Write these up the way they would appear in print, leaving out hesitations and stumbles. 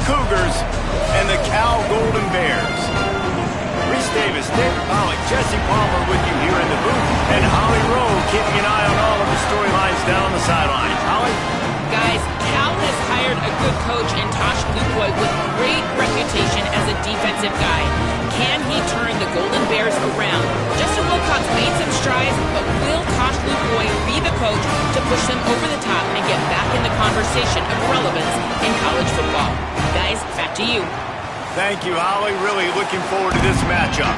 Cougars and the Cal Golden Bears. Reese Davis, David Pollack, Jesse Palmer with you here in the booth, and Holly Rowe keeping an eye on all of the storylines down the sidelines. Holly? Guys, Cal has hired a good coach in Tosh Lupoy with great reputation as a defensive guy. Can he turn the Golden Bears around? Justin Wilcox made some strides, but will Tosh Lupoy be the coach to push them over the top and get back in the conversation of relevance in college football? Guys, back to you. Thank you, Holly. Really looking forward to this matchup.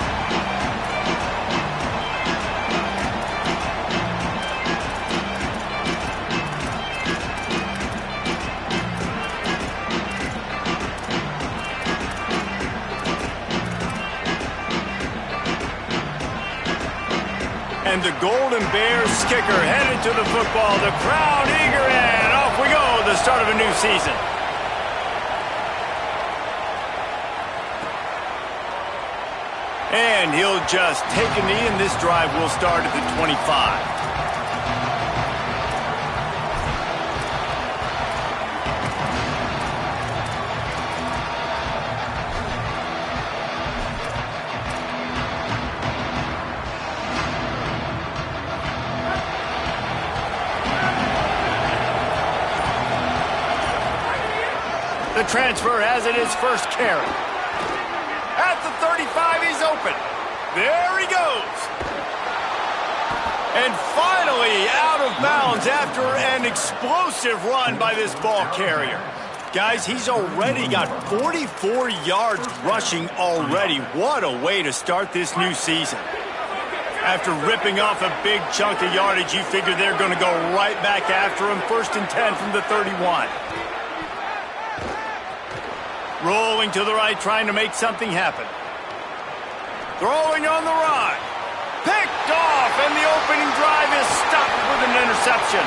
And the Golden Bears kicker headed to the football. The crowd eager, and off we go, the start of a new season. And he'll just take a knee, and this drive will start at the 25. The transfer has it his first carry. At the 35, he's open. There he goes. And finally out of bounds after an explosive run by this ball carrier. Guys, he's already got 44 yards rushing already. What a way to start this new season. After ripping off a big chunk of yardage, you figure they're going to go right back after him. 1st and 10 from the 31. Rolling to the right, trying to make something happen. Throwing on the run. Picked off, and the opening drive is stopped with an interception.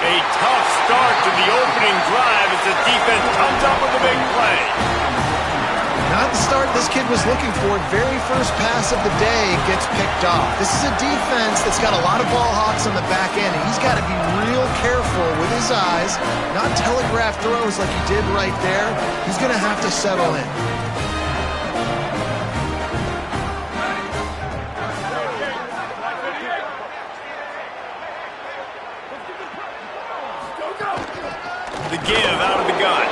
A tough start to the opening drive as the defense comes up with a big play. Not the start this kid was looking for. Very first pass of the day gets picked off. This is a defense that's got a lot of ball hawks on the back end, and he's got to be real careful with his eyes, not telegraph throws like he did right there. He's going to have to settle in. The give out of the gun.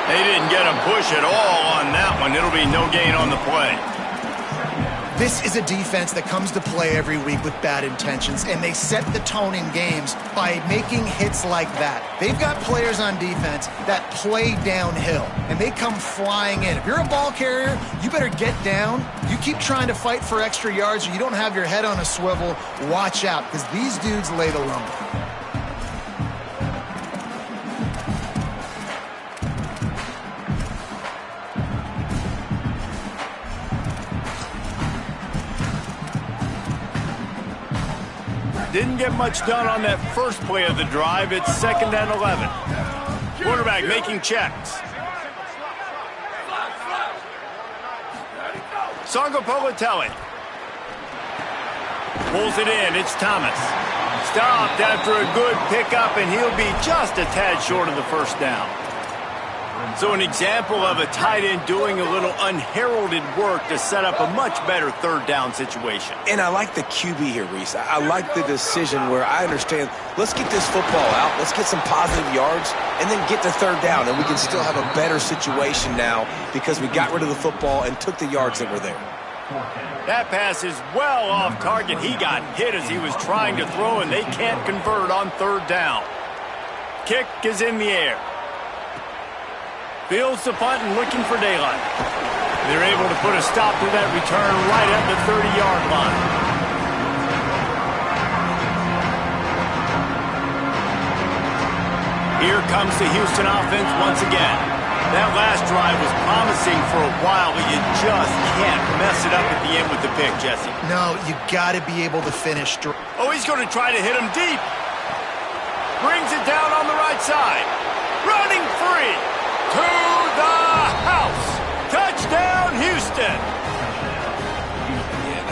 They didn't get a push at all on that one. It'll be no gain on the play. This is a defense that comes to play every week with bad intentions, and they set the tone in games by making hits like that. They've got players on defense that play downhill, and they come flying in. If you're a ball carrier, you better get down. You keep trying to fight for extra yards, or you don't have your head on a swivel. Watch out, because these dudes lay the lumber. Didn't get much done on that first play of the drive. It's 2nd and 11. Quarterback making checks. Songo Politelli. Pulls it in. It's Thomas. Stopped after a good pickup, and he'll be just a tad short of the first down. So an example of a tight end doing a little unheralded work to set up a much better 3rd down situation. And I like the QB here, Reese. I like the decision where I understand, let's get this football out, let's get some positive yards, and then get to 3rd down, and we can still have a better situation now because we got rid of the football and took the yards that were there. That pass is well off target. He got hit as he was trying to throw, and they can't convert on 3rd down. Kick is in the air. Fields the punt and looking for daylight. They're able to put a stop to that return right at the 30-yard line. Here comes the Houston offense once again. That last drive was promising for a while, but you just can't mess it up at the end with the pick, Jesse. No, you got to be able to finish. Oh, he's going to try to hit him deep. Brings it down on the right side. Running free. To the house. Touchdown, Houston.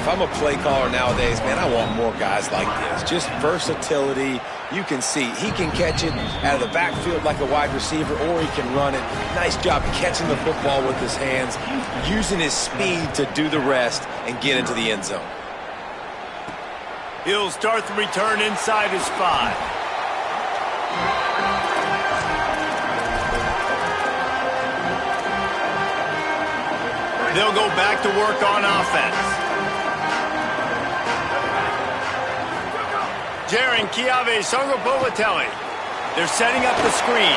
If I'm a play caller nowadays, man, I want more guys like this. Just versatility. You can see he can catch it out of the backfield like a wide receiver, or he can run it. Nice job catching the football with his hands, using his speed to do the rest and get into the end zone. He'll start the return inside his 5. They'll go back to work on offense. Jaron Kiave Songopovatelli. They're setting up the screen.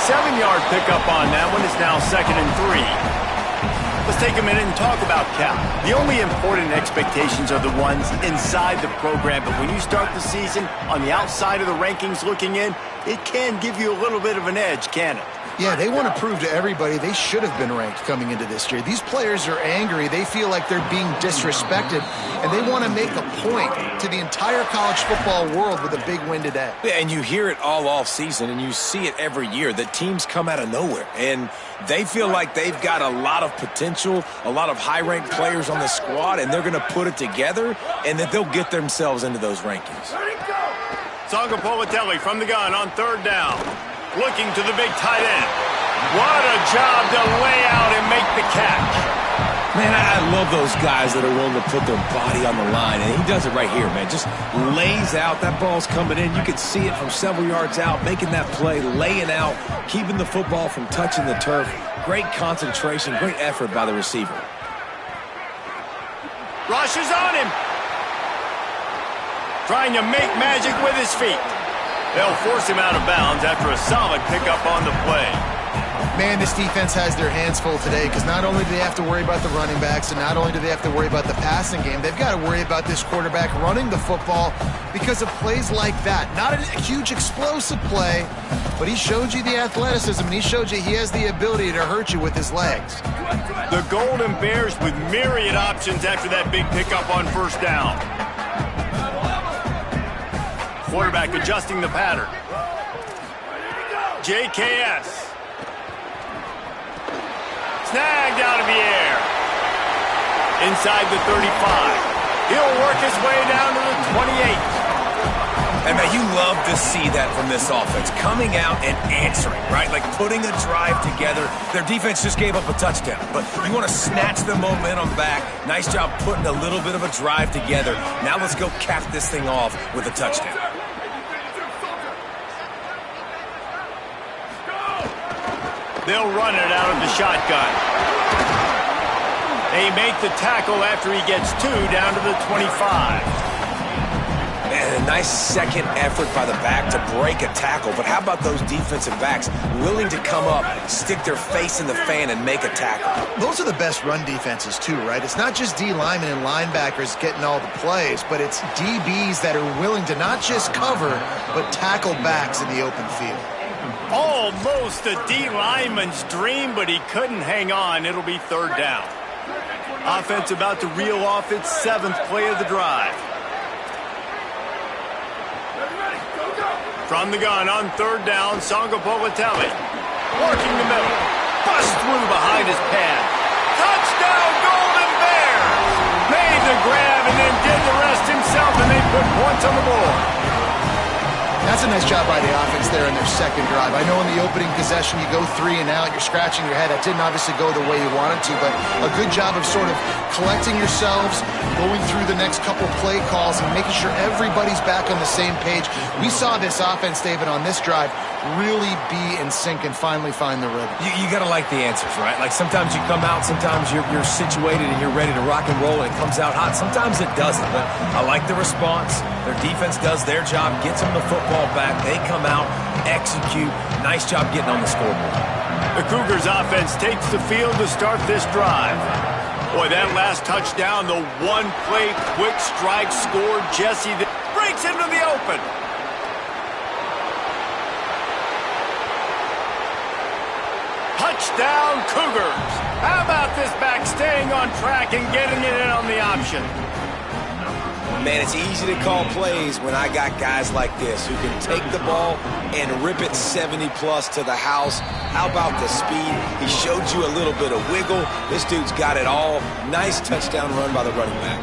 7-yard pickup on that one. Is now 2nd and 3. Let's take a minute and talk about Cal. The only important expectations are the ones inside the program, but when you start the season on the outside of the rankings looking in, it can give you a little bit of an edge, can it? Yeah, they want to prove to everybody they should have been ranked coming into this year. These players are angry. They feel like they're being disrespected, and they want to make a point to the entire college football world with a big win today. Yeah, and you hear it all off season, and you see it every year. The teams come out of nowhere, and they feel like they've got a lot of potential, a lot of high-ranked players on the squad, and they're going to put it together, and that they'll get themselves into those rankings. Songopovatelli from the gun on 3rd down. Looking to the big tight end. What a job to lay out and make the catch. Man, I love those guys that are willing to put their body on the line, and he does it right here, man. Just lays out. That ball's coming in. You can see it from several yards out, making that play, laying out, keeping the football from touching the turf. Great concentration, great effort by the receiver. Rush is on him. Trying to make magic with his feet. They'll force him out of bounds after a solid pickup on the play. Man, this defense has their hands full today because not only do they have to worry about the running backs and not only do they have to worry about the passing game, they've got to worry about this quarterback running the football because of plays like that. Not a huge explosive play, but he showed you the athleticism and he showed you he has the ability to hurt you with his legs. The Golden Bears with myriad options after that big pickup on 1st down. Quarterback adjusting the pattern. JKS. Snagged out of the air. Inside the 35. He'll work his way down to the 28. And, man, you love to see that from this offense. Coming out and answering, right? Like putting a drive together. Their defense just gave up a touchdown. But you want to snatch the momentum back. Nice job putting a little bit of a drive together. Now let's go cap this thing off with a touchdown. They'll run it out of the shotgun. They make the tackle after he gets 2 down to the 25. And a nice second effort by the back to break a tackle. But how about those defensive backs willing to come up, stick their face in the fan, and make a tackle? Those are the best run defenses too, right? It's not just D linemen and linebackers getting all the plays, but it's DBs that are willing to not just cover, but tackle backs in the open field. Almost a D lineman's dream, but he couldn't hang on. It'll be 3rd down. Offense about to reel off its 7th play of the drive. From the gun on 3rd down, Songopovatelli. Working the middle. Bust through behind his pad. Touchdown, Golden Bears! Made the grab and then did the rest himself, and they put points on the board. That's a nice job by the offense there in their second drive. I know in the opening possession you go 3 and out, you're scratching your head. That didn't obviously go the way you wanted to, but a good job of sort of collecting yourselves, going through the next couple play calls and making sure everybody's back on the same page. We saw this offense, David, on this drive really be in sync and finally find the rhythm. You got to like the answers, right? Like sometimes you come out, sometimes you're situated and you're ready to rock and roll and it comes out hot. Sometimes it doesn't, but I like the response. Their defense does their job, gets them the football back. They come out, execute. Nice job getting on the scoreboard. The Cougars offense takes the field to start this drive. Boy, that last touchdown, the one-play quick strike score, Jesse, that breaks into the open. Touchdown, Cougars. How about this back staying on track and getting it in on the option? Man, it's easy to call plays when I got guys like this who can take the ball and rip it 70-plus to the house. How about the speed? He showed you a little bit of wiggle. This dude's got it all. Nice touchdown run by the running back.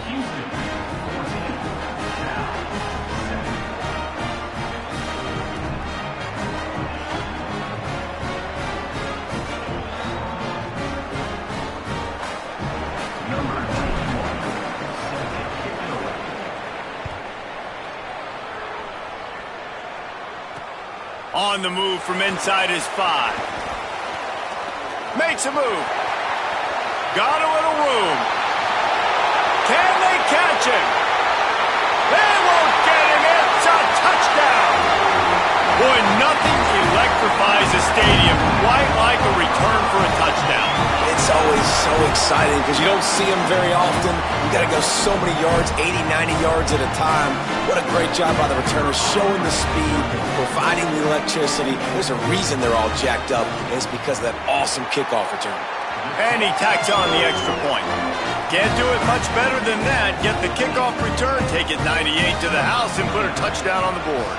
On the move from inside his 5. Makes a move. Got a little room. Can they catch him? They won't get him. It's a touchdown. Boy, nothing electrifies a stadium quite like a return for a touchdown. It's always so exciting because you don't see them very often. You got to go so many yards, 80, 90 yards at a time. What a great job by the returners, showing the speed, providing the electricity. There's a reason they're all jacked up, and it's because of that awesome kickoff return. And he tacks on the extra point. Can't do it much better than that. Get the kickoff return, take it 98 to the house, and put a touchdown on the board.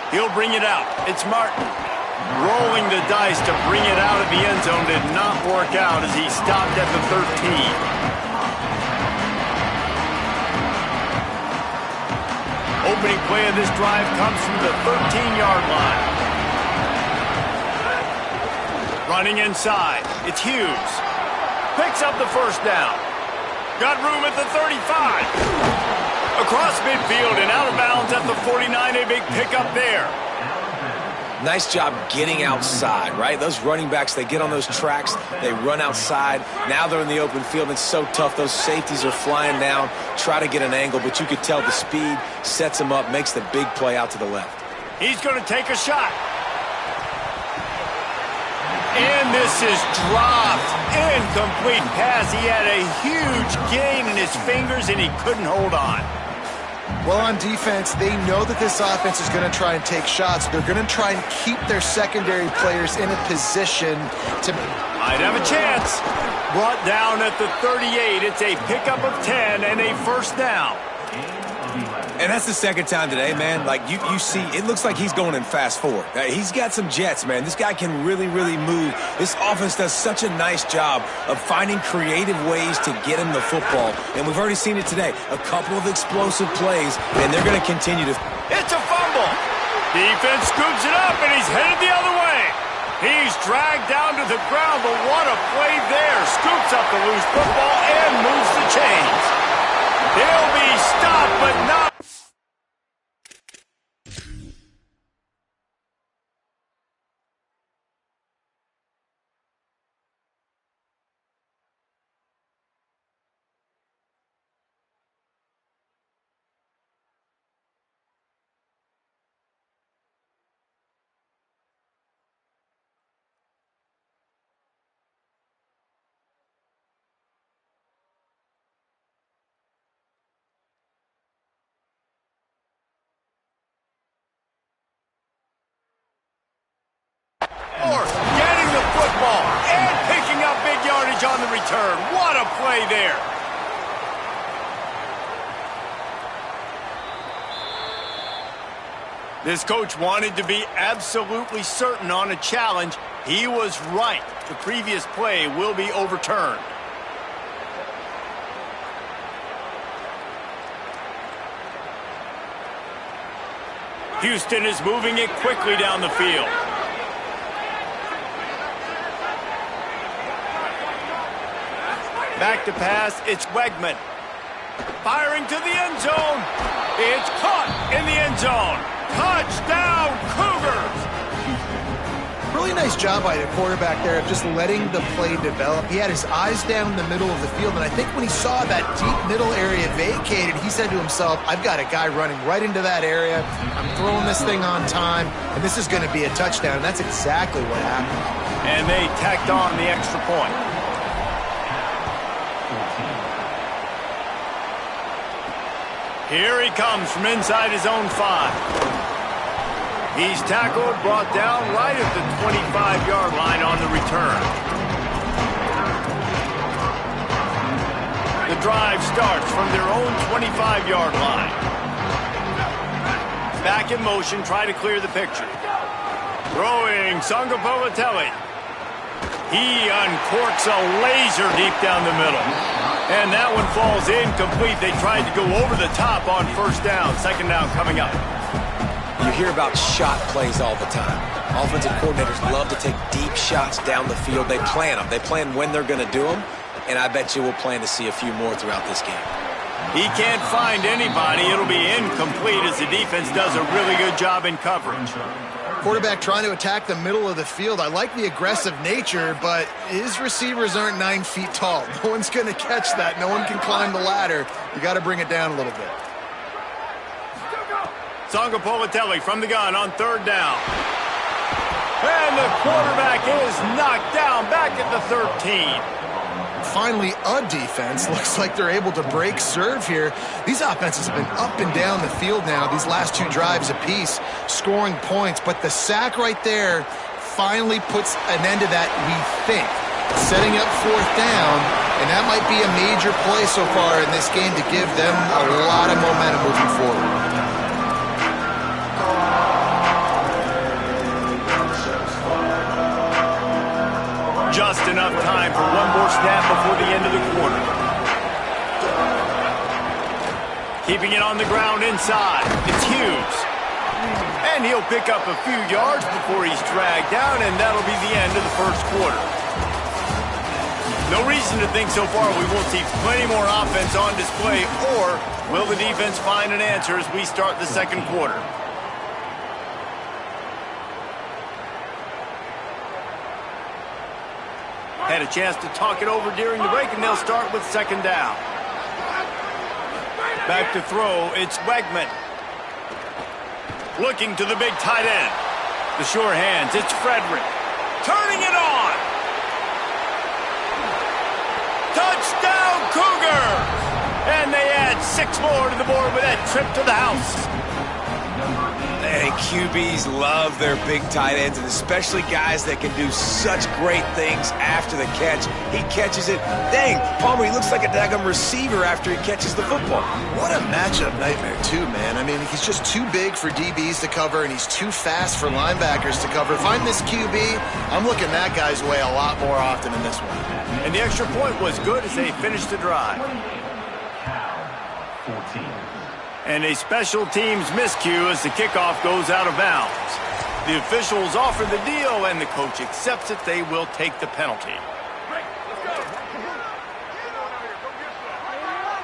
He'll bring it out. It's Martin. Rolling the dice to bring it out of the end zone did not work out as he stopped at the 13. Opening play of this drive comes from the 13-yard line. Running inside. It's Hughes. Picks up the first down. Got room at the 35. Across midfield and out of bounds at the 49, a big pickup there. Nice job getting outside, right? Those running backs, they get on those tracks, they run outside. Now they're in the open field. It's so tough. Those safeties are flying down, try to get an angle, but you could tell the speed sets him up, makes the big play out to the left. He's going to take a shot. And this is dropped. Incomplete pass. He had a huge gain in his fingers, and he couldn't hold on. Well, on defense, they know that this offense is going to try and take shots. They're going to try and keep their secondary players in a position to... Might have a chance. Brought down at the 38. It's a pickup of 10 and a first down. And that's the second time today, man. Like, you see, it looks like he's going in fast forward. He's got some jets, man. This guy can really, really move. This offense does such a nice job of finding creative ways to get him the football. And we've already seen it today. A couple of explosive plays, and they're going to continue to... It's a fumble. Defense scoops it up, and he's headed the other way. He's dragged down to the ground, but what a play there. Scoops up the loose football and moves the chains. He'll be stopped, but not... Getting the football and picking up big yardage on the return. What a play there. This coach wanted to be absolutely certain on a challenge. He was right. The previous play will be overturned. Houston is moving it quickly down the field. Back to pass, it's Wegman. Firing to the end zone. It's caught in the end zone. Touchdown, Cougars! Really nice job by the quarterback there of just letting the play develop. He had his eyes down in the middle of the field, and I think when he saw that deep middle area vacated, he said to himself, I've got a guy running right into that area. I'm throwing this thing on time, and this is going to be a touchdown, and that's exactly what happened. And they tacked on the extra point. Here he comes from inside his own 5. He's tackled, brought down right at the 25-yard line on the return. The drive starts from their own 25-yard line. Back in motion, try to clear the picture. Throwing, Sangapolatelli. He uncorks a laser deep down the middle. And that one falls incomplete. They tried to go over the top on first down. Second down coming up. You hear about shot plays all the time. Offensive coordinators love to take deep shots down the field. They plan them. They plan when they're going to do them. And I bet you we'll plan to see a few more throughout this game. He can't find anybody. It'll be incomplete as the defense does a really good job in coverage. Quarterback trying to attack the middle of the field. I like the aggressive nature, but his receivers aren't 9 feet tall. No one's going to catch that. No one can climb the ladder. You got to bring it down a little bit. Sangapolatelli from the gun on third down. And the quarterback is knocked down back at the 13. Finally, a defense. Looks like they're able to break serve here. These offenses have been up and down the field now, these last 2 drives apiece, scoring points. But the sack right there finally puts an end to that, we think. Setting up fourth down, and that might be a major play so far in this game to give them a lot of momentum moving forward. Just enough time for one more snap before the end of the quarter. Keeping it on the ground inside. It's Hughes. And he'll pick up a few yards before he's dragged down, and that'll be the end of the first quarter. No reason to think so far we won't see plenty more offense on display, or will the defense find an answer as we start the second quarter? Had a chance to talk it over during the break, and they'll start with second down. Back to throw, it's Wegman. Looking to the big tight end. The sure hands, it's Frederick. Turning it on. Touchdown, Cougars! And they add 6 more to the board with that trip to the house. And QBs love their big tight ends, and especially guys that can do such great things after the catch. He catches it. Dang, Palmer, he looks like a daggum receiver after he catches the football. What a matchup nightmare, too, man. I mean, he's just too big for DBs to cover, and he's too fast for linebackers to cover. If I'm this QB, I'm looking that guy's way a lot more often in this one. And the extra point was good as they finished the drive. 14. And a special teams miscue as the kickoff goes out of bounds. The officials offer the deal, and the coach accepts it. They will take the penalty.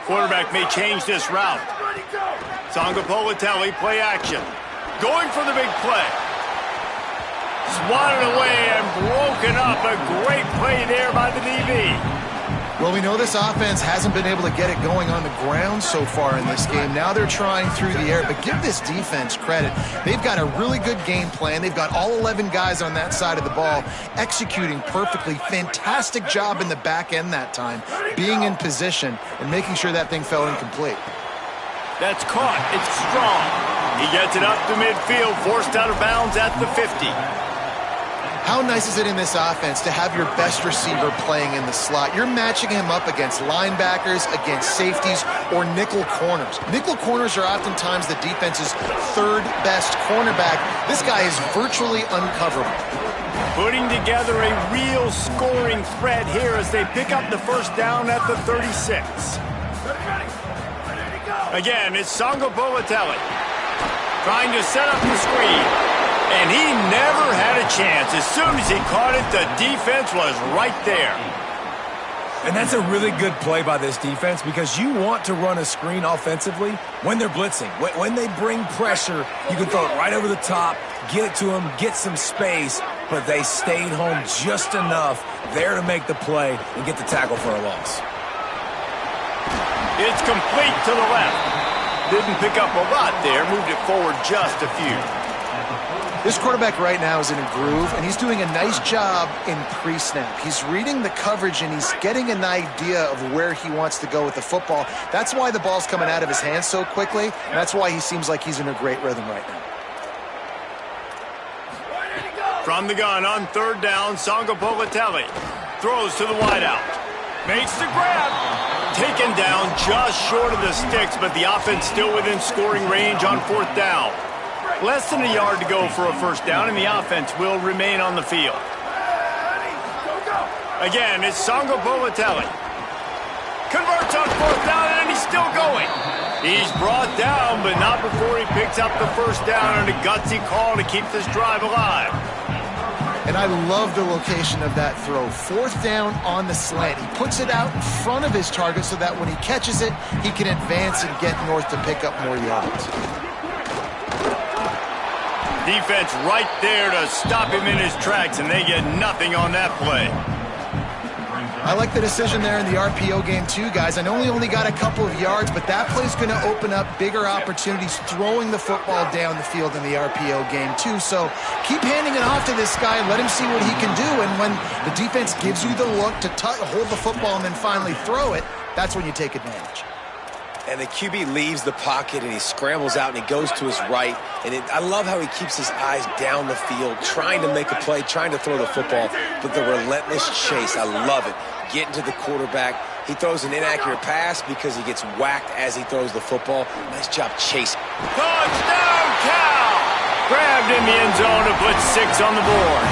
Quarterback may change this route. Sangapolatelli, play action. Going for the big play. Swatted away and broken up. A great play there by the DB. Well, we know this offense hasn't been able to get it going on the ground so far in this game. Now they're trying through the air, but give this defense credit. They've got a really good game plan. They've got all 11 guys on that side of the ball executing perfectly. Fantastic job in the back end that time, being in position and making sure that thing fell incomplete. That's caught. It's strong. He gets it up to midfield, forced out of bounds at the 50. How nice is it in this offense to have your best receiver playing in the slot? You're matching him up against linebackers, against safeties, or nickel corners. Nickel corners are oftentimes the defense's 3rd best cornerback. This guy is virtually uncoverable. Putting together a real scoring threat here as they pick up the first down at the 36. Again, it's Sangapolatelli trying to set up the screen. And he never had a chance. As soon as he caught it, the defense was right there. And that's a really good play by this defense because you want to run a screen offensively when they're blitzing. When they bring pressure, you can throw it right over the top, get it to them, get some space, but they stayed home just enough there to make the play and get the tackle for a loss. It's complete to the left. Didn't pick up a lot there, moved it forward just a few. This quarterback right now is in a groove, and he's doing a nice job in pre-snap. He's reading the coverage, and he's getting an idea of where he wants to go with the football. That's why the ball's coming out of his hands so quickly, and that's why he seems like he's in a great rhythm right now. From the gun on third down, Sangapolatelli throws to the wideout. Makes the grab. taken down just short of the sticks, but the offense still within scoring range on 4th down. Less than a yard to go for a first down, and the offense will remain on the field. Again, it's Songo Politelli. Converts on 4th down, and he's still going. He's brought down, but not before he picks up the first down on a gutsy call to keep this drive alive. And I love the location of that throw. 4th down on the slant. He puts it out in front of his target so that when he catches it, he can advance and get north to pick up more yards. Defense right there to stop him in his tracks, and they get nothing on that play. I like the decision there in the RPO game too, guys. I know he only got a couple of yards, but that play's going to open up bigger opportunities throwing the football down the field in the RPO game too. So keep handing it off to this guy. Let him see what he can do. And when the defense gives you the look to hold the football and then finally throw it, that's when you take advantage. And the QB leaves the pocket, and he scrambles out, and he goes to his right. And I love how he keeps his eyes down the field, trying to make a play, trying to throw the football, but the relentless chase, I love it. Getting to the quarterback. He throws an inaccurate pass because he gets whacked as he throws the football. Nice job chasing. Touchdown, Cal! Grabbed in the end zone to put 6 on the board.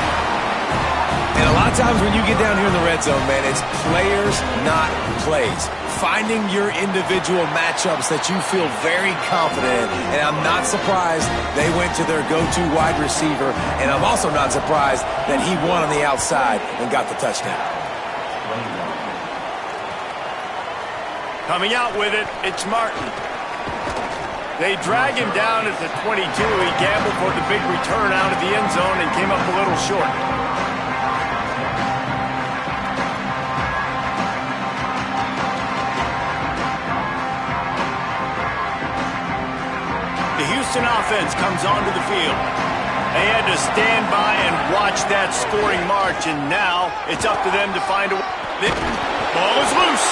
And a lot of times when you get down here in the red zone, man, it's players, not plays. Finding your individual matchups that you feel very confident in. And I'm not surprised they went to their go-to wide receiver. And I'm also not surprised that he won on the outside and got the touchdown. Coming out with it, it's Martin. They drag him down at the 22. He gambled for the big return out of the end zone and came up a little short. The Houston offense comes onto the field. They had to stand by and watch that scoring march, and now it's up to them to find a way. The ball is loose.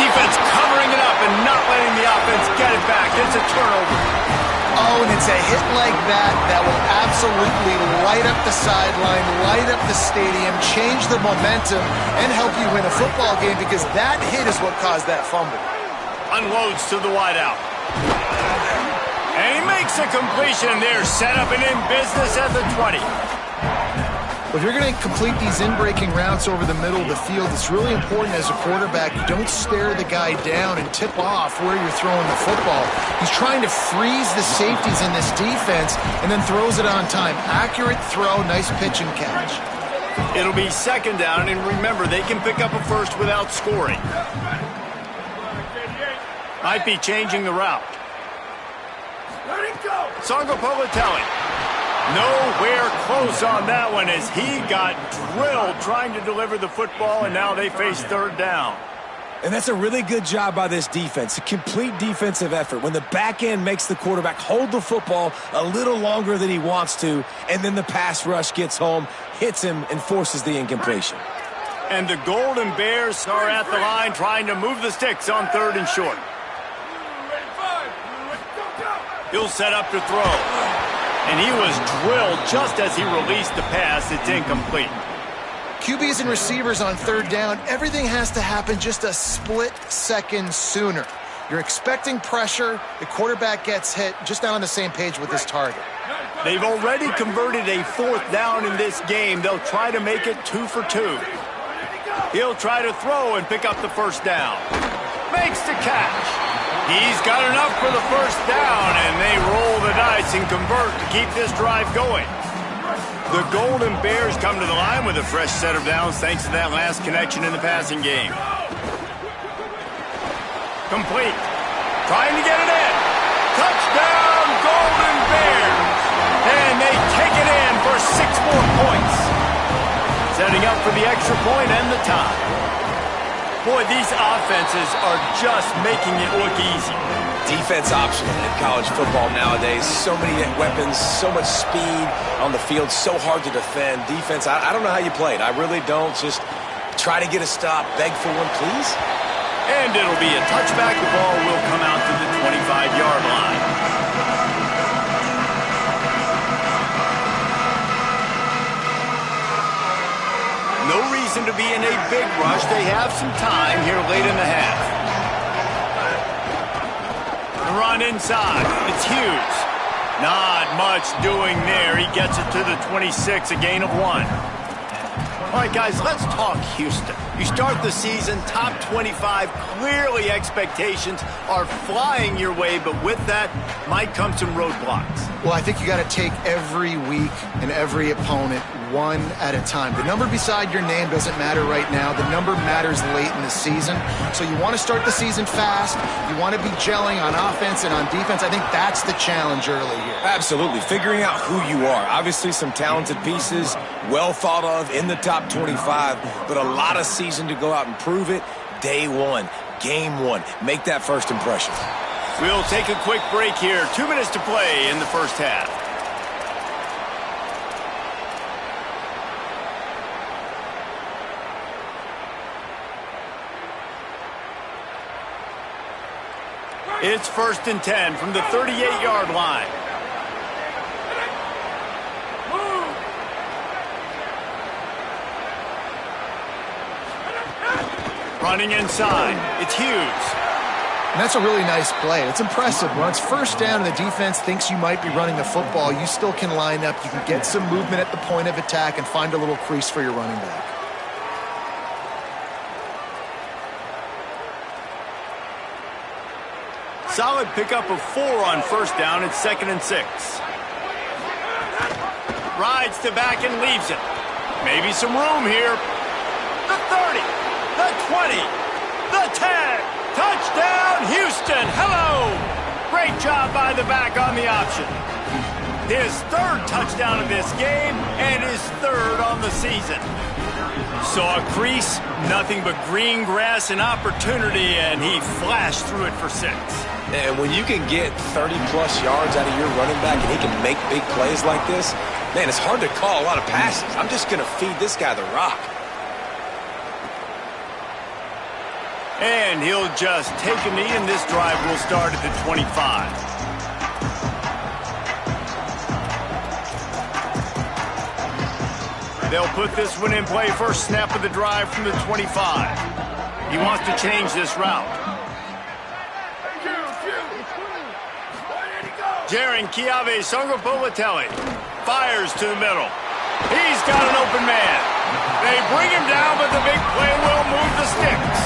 Defense covering it up and not letting the offense get it back. It's a turnover. Oh, and it's a hit like that that will absolutely light up the sideline, light up the stadium, change the momentum, and help you win a football game because that hit is what caused that fumble. Unloads to the wideout. And he makes a completion. They're set up and in business at the 20. If you're going to complete these in-breaking routes over the middle of the field, it's really important as a quarterback you don't stare the guy down and tip off where you're throwing the football. He's trying to freeze the safeties in this defense and then throws it on time. Accurate throw, nice pitch and catch. It'll be 2nd down, and remember, they can pick up a first without scoring. Might be changing the route. Songo Politelli. Nowhere close on that one as he got drilled trying to deliver the football, and now they face 3rd down. And that's a really good job by this defense, a complete defensive effort. When the back end makes the quarterback hold the football a little longer than he wants to, and then the pass rush gets home, hits him, and forces the incompletion. And the Golden Bears are at the line trying to move the sticks on 3rd and short. He'll set up to throw. And he was drilled just as he released the pass. It's incomplete. QBs and receivers on 3rd down, everything has to happen just a split second sooner. You're expecting pressure, the quarterback gets hit, just not on the same page with his target. They've already converted a 4th down in this game. They'll try to make it 2 for 2. He'll try to throw and pick up the 1st down. Makes the catch. He's got enough for the 1st down, and they roll the dice and convert to keep this drive going. The Golden Bears come to the line with a fresh set of downs thanks to that last connection in the passing game. Complete. Trying to get it in. Touchdown, Golden Bears. And they take it in for 6 more points. Setting up for the extra point and the tie. Boy, these offenses are just making it look easy. Defense optional in college football nowadays. So many weapons, so much speed on the field, so hard to defend. Defense, I don't know how you play it. I really don't. Just try to get a stop, beg for one, please. And it'll be a touchback. The ball will come out to the 25-yard line. No reason to be in a big rush. They have some time here late in the half. run inside. It's Hughes. Not much doing there. He gets it to the 26, a gain of 1. All right, guys, let's talk Houston. You start the season top 25. Clearly, expectations are flying your way, but with that might come some roadblocks. Well, I think you got to take every week and every opponent one at a time. The number beside your name doesn't matter right now. The number matters late in the season. So you want to start the season fast. You want to be gelling on offense and on defense. I think that's the challenge early here. Absolutely. Figuring out who you are. Obviously, some talented pieces, well thought of in the top 25, but a lot of season to go out and prove it. Day one, game one. Make that first impression. We'll take a quick break here. 2 minutes to play in the first half. It's 1st and 10 from the 38-yard line. Running inside, it's Hughes. And that's a really nice play. It's impressive. When it's 1st down and the defense thinks you might be running the football, you still can line up. You can get some movement at the point of attack and find a little crease for your running back. Solid pickup of 4 on 1st down. It's 2nd and 6. Rides to back and leaves it. Maybe some room here. The 30, the 20, the 10. Touchdown, Houston. Hello. Great job by the back on the option. His 3rd touchdown of this game and his 3rd on the season. Saw a crease, nothing but green grass and opportunity, and he flashed through it for 6. And when you can get 30-plus yards out of your running back and he can make big plays like this, man, it's hard to call a lot of passes. I'm just going to feed this guy the rock. And he'll just take a knee, and this drive will start at the 25. They'll put this one in play. First snap of the drive from the 25. He wants to change this route. Jaron Kiave Songopolatelli fires to the middle. He's got an open man. They bring him down, but the big play will move the sticks.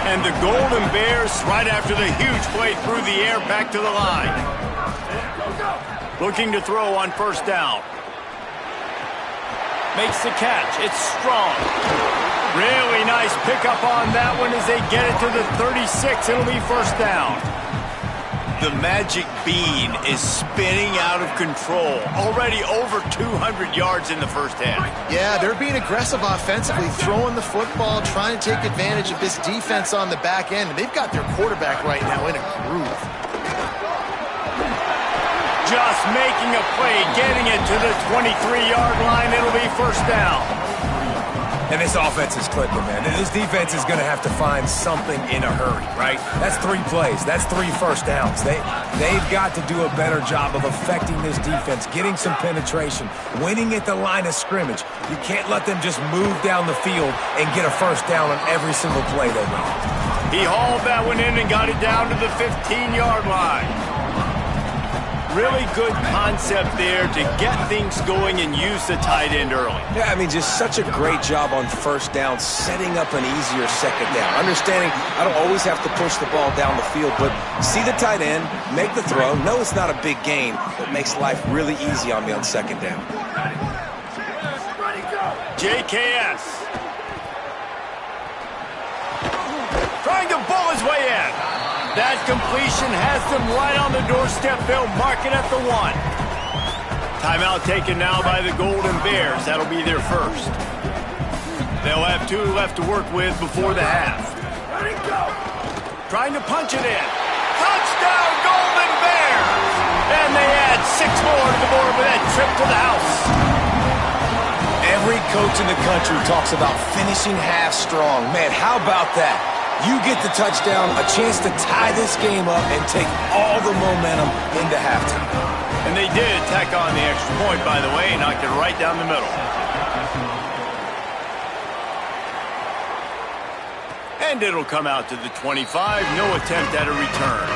And the Golden Bears, right after the huge play through the air, back to the line. Looking to throw on 1st down. Makes the catch. It's Strong. Really nice pickup on that one as they get it to the 36. It'll be 1st down. The magic bean is spinning out of control. Already over 200 yards in the first half. Yeah, they're being aggressive offensively, throwing the football, trying to take advantage of this defense on the back end. And they've got their quarterback right now in a groove. Just making a play, getting it to the 23-yard line. It'll be 1st down. And this offense is clicking, man. This defense is going to have to find something in a hurry, right? That's 3 plays. That's 3 first downs. They've got to do a better job of affecting this defense, getting some penetration, winning at the line of scrimmage. You can't let them just move down the field and get a 1st down on every single play they run. He hauled that one in and got it down to the 15-yard line. Really good concept there to get things going and use the tight end early. Yeah, I mean, just such a great job on 1st down, setting up an easier 2nd down. Understanding I don't always have to push the ball down the field, but see the tight end, make the throw. No, it's not a big gain, but makes life really easy on me on 2nd down. JKS. Trying to bull his way in. That completion has them right on the doorstep. They'll mark it at the 1. Timeout taken now by the Golden Bears. That'll be their 1st. They'll have 2 left to work with before the half. Trying to punch it in. Touchdown, Golden Bears! And they add 6 more to the board with that trip to the house. Every coach in the country talks about finishing half strong. Man, how about that? You get the touchdown, a chance to tie this game up and take all the momentum into halftime. And they did tack on the extra point, by the way, and knocked it right down the middle. And it'll come out to the 25. No attempt at a return.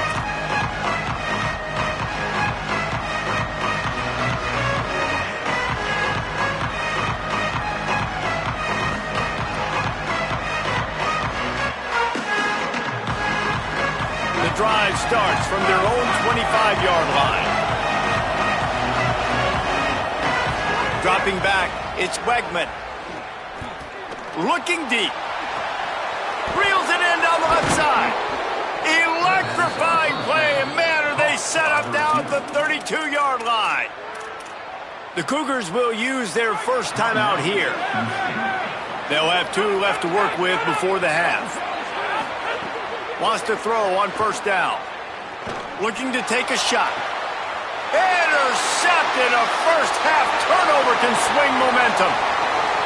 The drive starts from their own 25-yard line. Dropping back, it's Wegman. Looking deep. Reels it in down the left side. Electrifying play, and man, are they set up now at the 32-yard line. The Cougars will use their first timeout here. They'll have 2 left to work with before the half. Wants to throw on first down. Looking to take a shot. Intercepted. A first half turnover can swing momentum.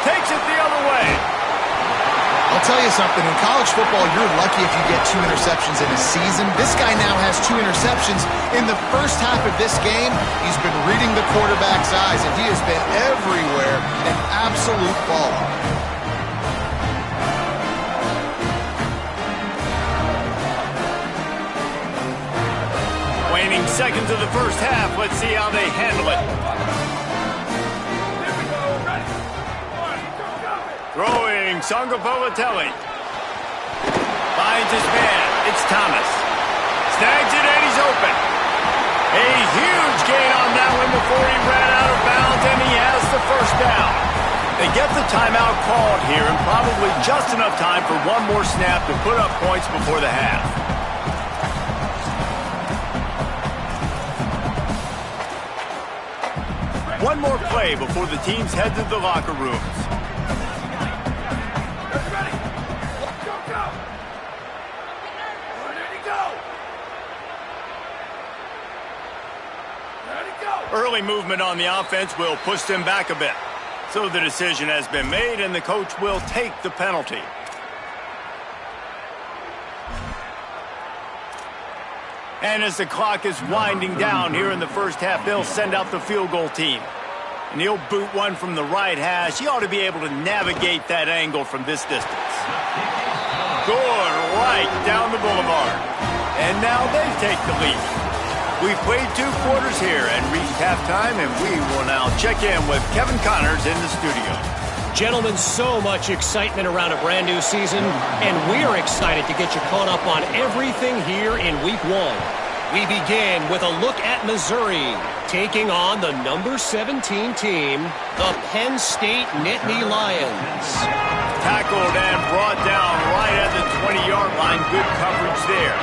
Takes it the other way. I'll tell you something. In college football, you're lucky if you get 2 interceptions in a season. This guy now has 2 interceptions in the first half of this game. He's been reading the quarterback's eyes, and he has been everywhere. An absolute baller. Waning seconds of the first half. Let's see how they handle it. Throwing, Sangapolatelli. Finds his man. It's Thomas. Snags it and he's open. A huge gain on that one before he ran out of bounds, and he has the first down. They get the timeout called here, and probably just enough time for one more snap to put up points before the half. One more play before the teams head to the locker rooms. Early movement on the offense will push them back a bit. So the decision has been made, and the coach will take the penalty. And as the clock is winding down here in the first half, they'll send out the field goal team. And he'll boot one from the right hash. He ought to be able to navigate that angle from this distance. Good right down the boulevard. And now they take the lead. We've played 2 quarters here and reached halftime, and we will now check in with Kevin Connors in the studio. Gentlemen, so much excitement around a brand new season, and we're excited to get you caught up on everything here in Week 1. We begin with a look at Missouri, taking on the number 17 team, the Penn State Nittany Lions. Tackled and brought down right at the 20-yard line. Good coverage there.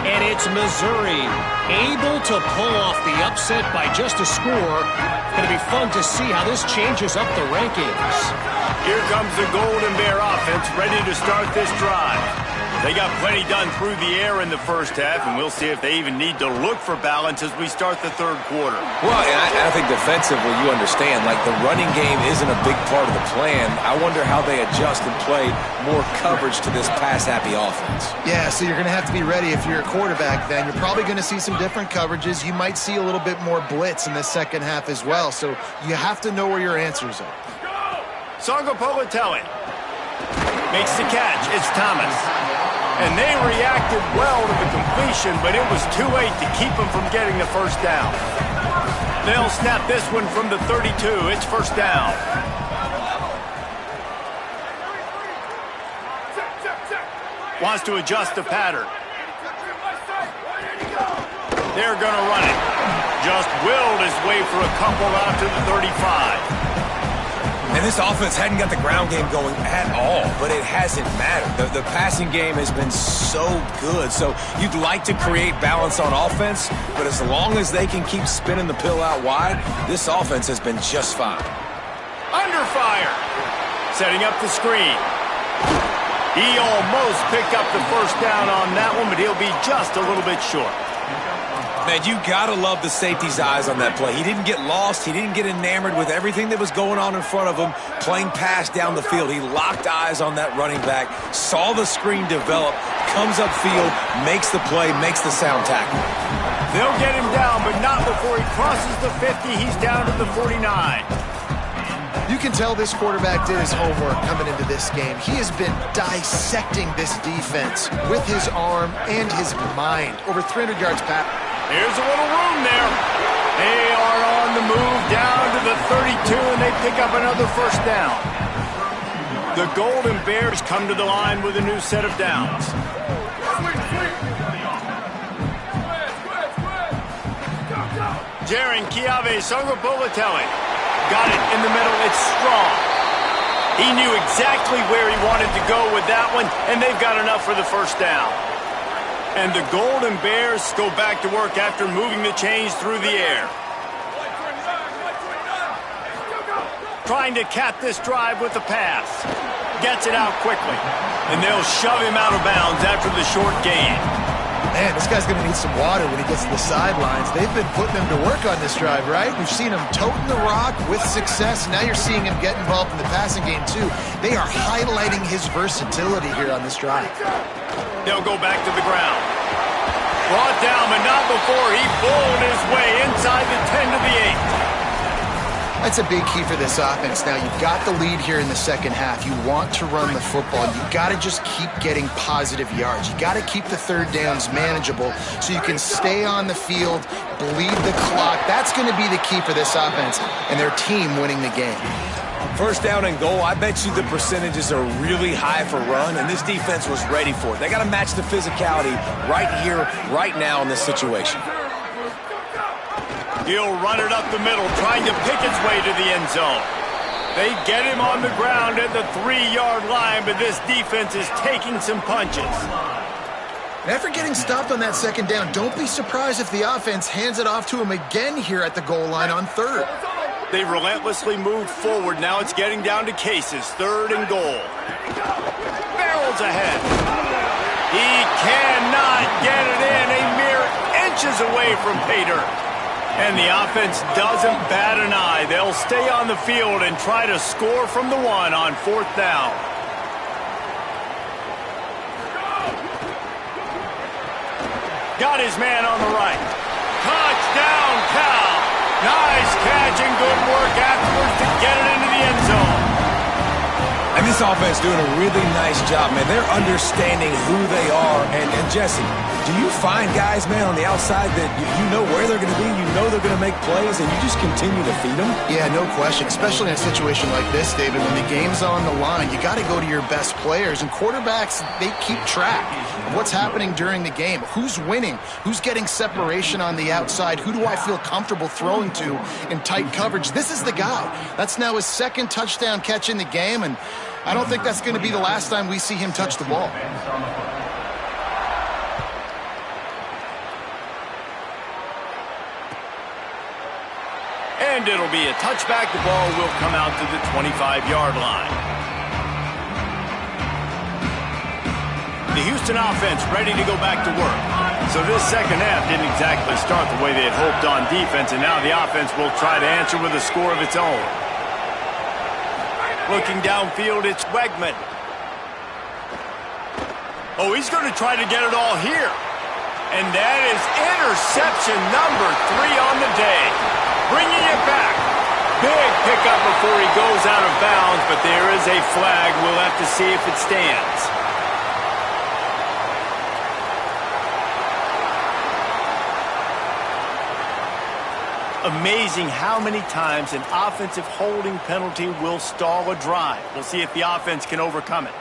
And it's Missouri, able to pull off the upset by just a score. It's going to be fun to see how this changes up the rankings. Here comes the Golden Bear offense, ready to start this drive. They got plenty done through the air in the first half, and we'll see if they even need to look for balance as we start the third quarter. Well, and I think defensively, you understand, like the running game isn't a big part of the plan. I wonder how they adjust and play more coverage to this pass-happy offense. Yeah, so you're going to have to be ready if you're a quarterback then. You're probably going to see some different coverages. You might see a little bit more blitz in the second half as well, so you have to know where your answers are. Sangapolatelli makes the catch. It's Thomas. And they reacted well to the completion, but it was too late to keep them from getting the first down. They'll snap this one from the 32. It's first down. Wants to adjust the pattern. They're going to run it. Just willed his way for a couple out to the 35. And this offense hadn't got the ground game going at all, but it hasn't mattered. The passing game has been so good. So you'd like to create balance on offense, but as long as they can keep spinning the pill out wide, this offense has been just fine. Under fire. Setting up the screen. He almost picked up the first down on that one, but he'll be just a little bit short. Man, you gotta love the safety's eyes on that play. He didn't get lost. He didn't get enamored with everything that was going on in front of him, playing pass down the field. He locked eyes on that running back, saw the screen develop, comes upfield, makes the play, makes the sound tackle. They'll get him down, but not before he crosses the 50. He's down to the 49. You can tell this quarterback did his homework coming into this game. He has been dissecting this defense with his arm and his mind. Over 300 yards back. Here's a little room there. They are on the move down to the 32, and they pick up another first down. The Golden Bears come to the line with a new set of downs. Jaron Chiave Songapolatelli got it in the middle. It's strong. He knew exactly where he wanted to go with that one, and they've got enough for the first down. And the Golden Bears go back to work after moving the chains through the air. Trying to cap this drive with the pass. Gets it out quickly. And they'll shove him out of bounds after the short gain. Man, this guy's going to need some water when he gets to the sidelines. They've been putting him to work on this drive, right? We've seen him toting the rock with success. Now you're seeing him get involved in the passing game, too. They are highlighting his versatility here on this drive. They'll go back to the ground. Brought down, but not before he bowled his way inside the 10 to the 8. That's a big key for this offense. Now, you've got the lead here in the second half. You want to run the football. You've got to just keep getting positive yards. You got to keep the third downs manageable so you can stay on the field, bleed the clock. That's going to be the key for this offense and their team winning the game. First down and goal, I bet you the percentages are really high for run, and this defense was ready for it. They got to match the physicality right here, right now in this situation. He'll run it up the middle, trying to pick its way to the end zone. They get him on the ground at the 3-yard line, but this defense is taking some punches. And after getting stopped on that second down, don't be surprised if the offense hands it off to him again here at the goal line on third. They relentlessly moved forward. Now it's getting down to cases. 3rd and goal. Barrels ahead. He cannot get it in. A mere inches away from pay dirt. And the offense doesn't bat an eye. They'll stay on the field and try to score from the 1 on 4th down. Got his man on the right. Touchdown, Cal. Nice catch and good work afterwards to get it into the end zone. And this offense doing a really nice job, man. They're understanding who they are. And Jesse, do you find guys, man, on the outside that you know where they're going to be, you know they're going to make plays, and you just continue to feed them? Yeah, no question, especially in a situation like this, David. When the game's on the line, you got to go to your best players. And quarterbacks, they keep track of what's happening during the game. Who's winning? Who's getting separation on the outside? Who do I feel comfortable throwing to in tight coverage? This is the guy. That's now his 2nd touchdown catch in the game, and I don't think that's going to be the last time we see him touch the ball. And it'll be a touchback. The ball will come out to the 25-yard line. The Houston offense ready to go back to work. So this second half didn't exactly start the way they had hoped on defense, and now the offense will try to answer with a score of its own. Looking downfield, it's Wegman. Oh, he's going to try to get it all here. And that is interception number 3 on the day. Bringing it back. Big pickup before he goes out of bounds, but there is a flag. We'll have to see if it stands. Amazing how many times an offensive holding penalty will stall a drive. We'll see if the offense can overcome it.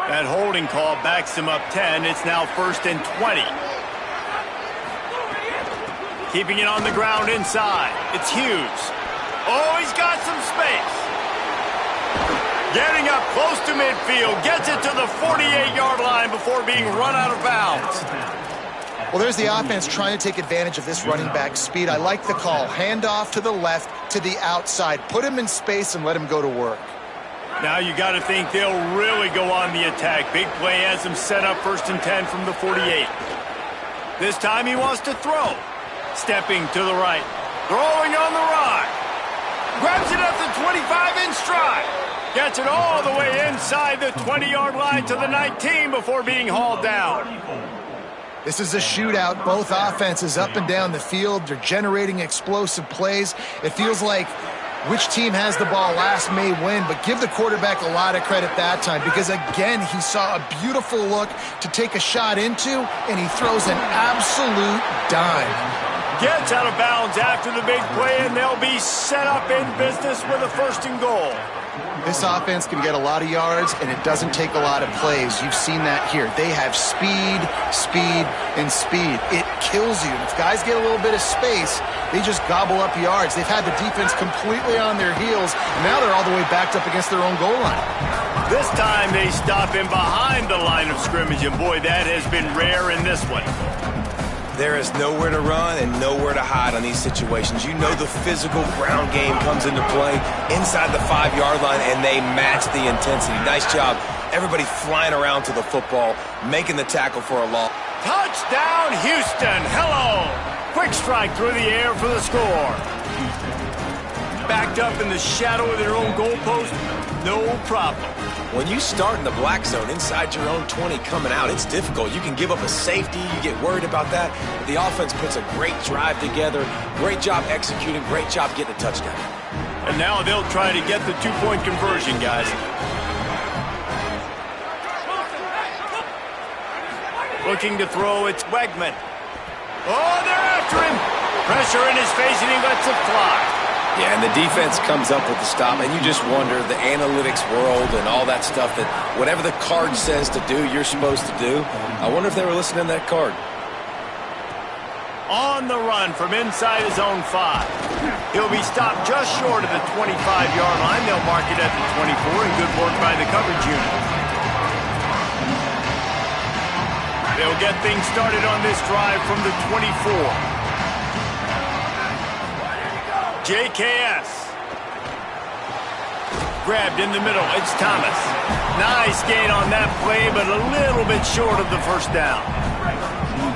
That holding call backs him up 10. It's now 1st and 20. Keeping it on the ground inside. It's Hughes. Oh, he's got some space. Getting up close to midfield. Gets it to the 48-yard line before being run out of bounds. Well, there's the offense trying to take advantage of this running back speed. I like the call. Hand off to the left, to the outside. Put him in space and let him go to work. Now you got to think they'll really go on the attack. Big play has him set up 1st and 10 from the 48. This time he wants to throw. Stepping to the right. Throwing on the run. Grabs it up to 25 in stride. Gets it all the way inside the 20-yard line to the 19 before being hauled down. This is a shootout. Both offenses up and down the field. They're generating explosive plays. It feels like which team has the ball last may win, but give the quarterback a lot of credit that time because, again, he saw a beautiful look to take a shot into, and he throws an absolute dime. Gets out of bounds after the big play, and they'll be set up in business with a 1st and goal. This offense can get a lot of yards, and it doesn't take a lot of plays. You've seen that here. They have speed, and speed. It kills you. If guys get a little bit of space, they just gobble up yards. They've had the defense completely on their heels. Now they're all the way backed up against their own goal line. This time they stop him behind the line of scrimmage, and boy, that has been rare in this one. There is nowhere to run and nowhere to hide on these situations. You know the physical ground game comes into play inside the 5-yard line, and they match the intensity. Nice job. Everybody flying around to the football, making the tackle for a loss. Touchdown, Houston. Hello. Quick strike through the air for the score. Backed up in the shadow of their own goalpost, no problem. When you start in the black zone inside your own 20 coming out, it's difficult. You can give up a safety. You get worried about that. The offense puts a great drive together. Great job executing. Great job getting a touchdown. And now they'll try to get the 2-point conversion, guys. Looking to throw, it's Wegman. Oh, they're after him. Pressure in his face, and he lets it fly. Yeah, and the defense comes up with the stop, and you just wonder, the analytics world and all that stuff, that whatever the card says to do, you're supposed to do. I wonder if they were listening to that card. On the run from inside his own 5. He'll be stopped just short of the 25-yard line. They'll mark it at the 24, and good work by the coverage unit. They'll get things started on this drive from the 24. JKS. Grabbed in the middle. It's Thomas. Nice gain on that play, but a little bit short of the 1st down.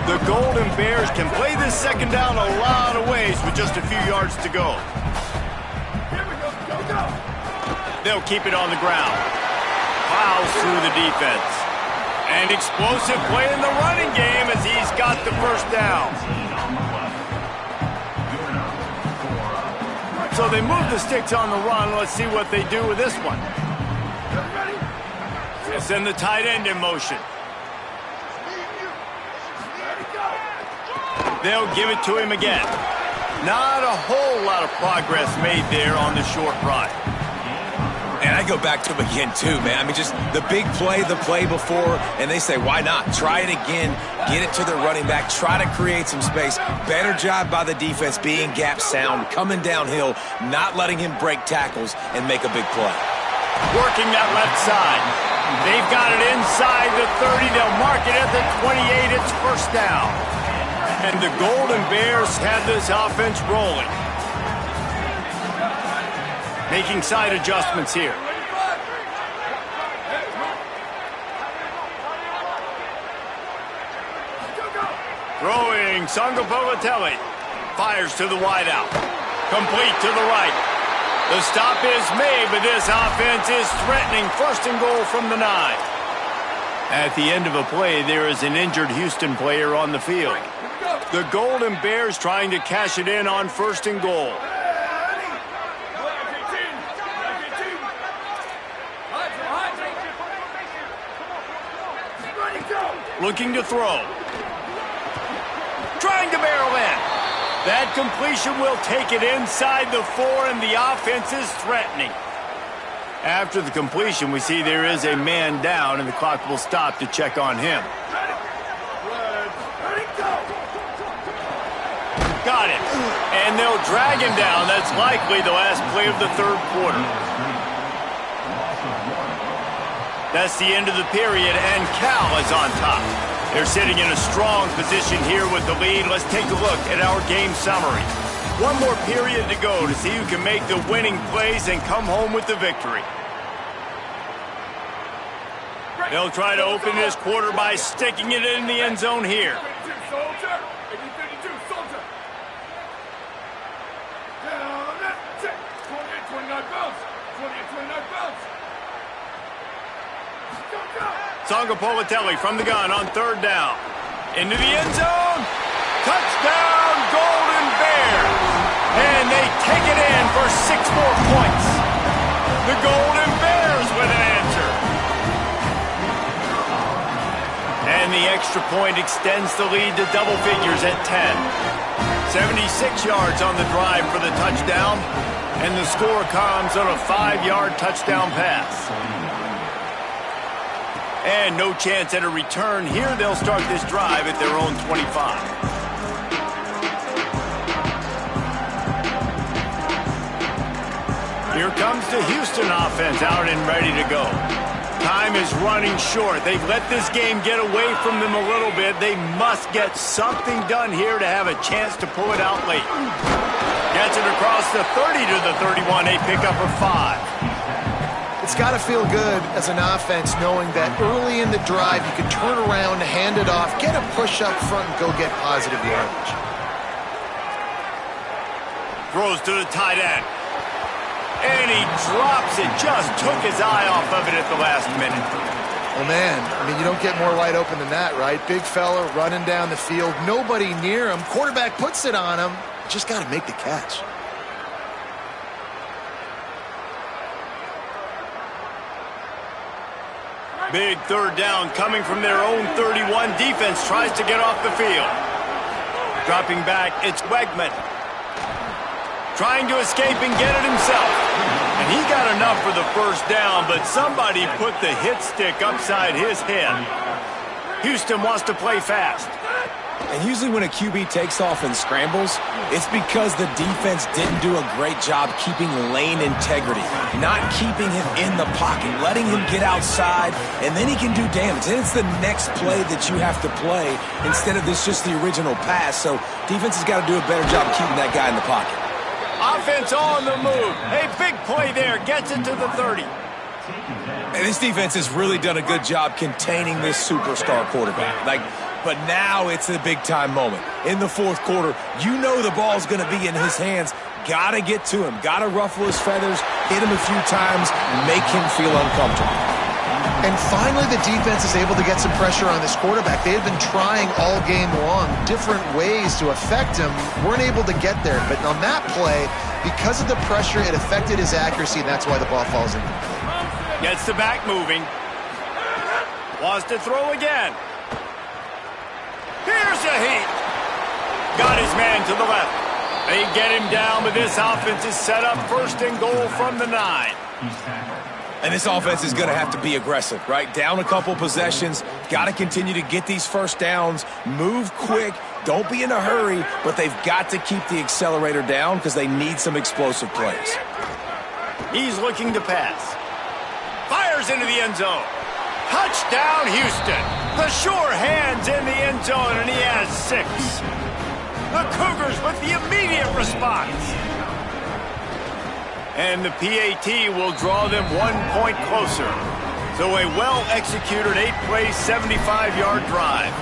The Golden Bears can play this 2nd down a lot of ways with just a few yards to go. They'll keep it on the ground. Plows through the defense. And explosive play in the running game as he's got the 1st down. So they move the sticks on the run. Let's see what they do with this one. They send the tight end in motion. They'll give it to him again. Not a whole lot of progress made there on the short run. And I go back to him again, too, man. I mean, just the big play, the play before, and they say, why not? Try it again, get it to the running back, try to create some space. Better job by the defense being gap sound, coming downhill, not letting him break tackles and make a big play. Working that left side. They've got it inside the 30. They'll mark it at the 28. It's 1st down. And the Golden Bears have this offense rolling. Making side adjustments here. Throwing, Sangopovatelli. Fires to the wideout. Complete to the right. The stop is made, but this offense is threatening 1st and goal from the 9. At the end of a play, there is an injured Houston player on the field. The Golden Bears trying to cash it in on 1st and goal. Looking to throw. Trying to barrel in. That completion will take it inside the 4, and the offense is threatening. After the completion, we see there is a man down, and the clock will stop to check on him. Got it. And they'll drag him down. That's likely the last play of the 3rd quarter. That's the end of the period, and Cal is on top. They're sitting in a strong position here with the lead. Let's take a look at our game summary. One more period to go to see who can make the winning plays and come home with the victory. They'll try to open this quarter by sticking it in the end zone here. Songapolatelli from the gun on third down. Into the end zone. Touchdown, Golden Bears. And they take it in for 6 more points. The Golden Bears with an answer. And the extra point extends the lead to double figures at 10. 76 yards on the drive for the touchdown. And the score comes on a 5-yard touchdown pass. And no chance at a return here. They'll start this drive at their own 25. Here comes the Houston offense out and ready to go. Time is running short. They've let this game get away from them a little bit. They must get something done here to have a chance to pull it out late. Gets it across the 30 to the 31. A pickup of 5. It's got to feel good as an offense knowing that early in the drive you can turn around, hand it off, get a push up front, and go get positive yardage. Throws to the tight end. And he drops it. Just took his eye off of it at the last minute. Oh, man. I mean, you don't get more wide open than that, right? Big fella running down the field. Nobody near him. Quarterback puts it on him. Just got to make the catch. Big third down coming from their own 31. Defense tries to get off the field. Dropping back, it's Wegman. Trying to escape and get it himself. And he got enough for the first down, but somebody put the hit stick upside his head. Houston wants to play fast. And usually when a QB takes off and scrambles, it's because the defense didn't do a great job keeping lane integrity, not keeping him in the pocket, letting him get outside, and then he can do damage. And it's the next play that you have to play instead of just the original pass. So defense has got to do a better job keeping that guy in the pocket. Offense on the move. A big play there. Gets it to the 30. And this defense has really done a good job containing this superstar quarterback. But now it's a big-time moment. In the fourth quarter, you know the ball's going to be in his hands. Got to get to him. Got to ruffle his feathers, hit him a few times, make him feel uncomfortable. And finally, the defense is able to get some pressure on this quarterback. They had been trying all game long different ways to affect him. Weren't able to get there. But on that play, because of the pressure, it affected his accuracy, and that's why the ball falls in. Gets the back moving. Wants to throw again. Here's a heat. Got his man to the left. They get him down, but this offense is set up first and goal from the 9. And this offense is going to have to be aggressive, right? Down a couple possessions. Got to continue to get these first downs. Move quick. Don't be in a hurry, but they've got to keep the accelerator down because they need some explosive plays. He's looking to pass. Fires into the end zone. Touchdown, Houston. The sure hands in the end zone, and he has 6. The Cougars with the immediate response. And the PAT will draw them 1 point closer. So a well-executed 8-play, 75-yard drive.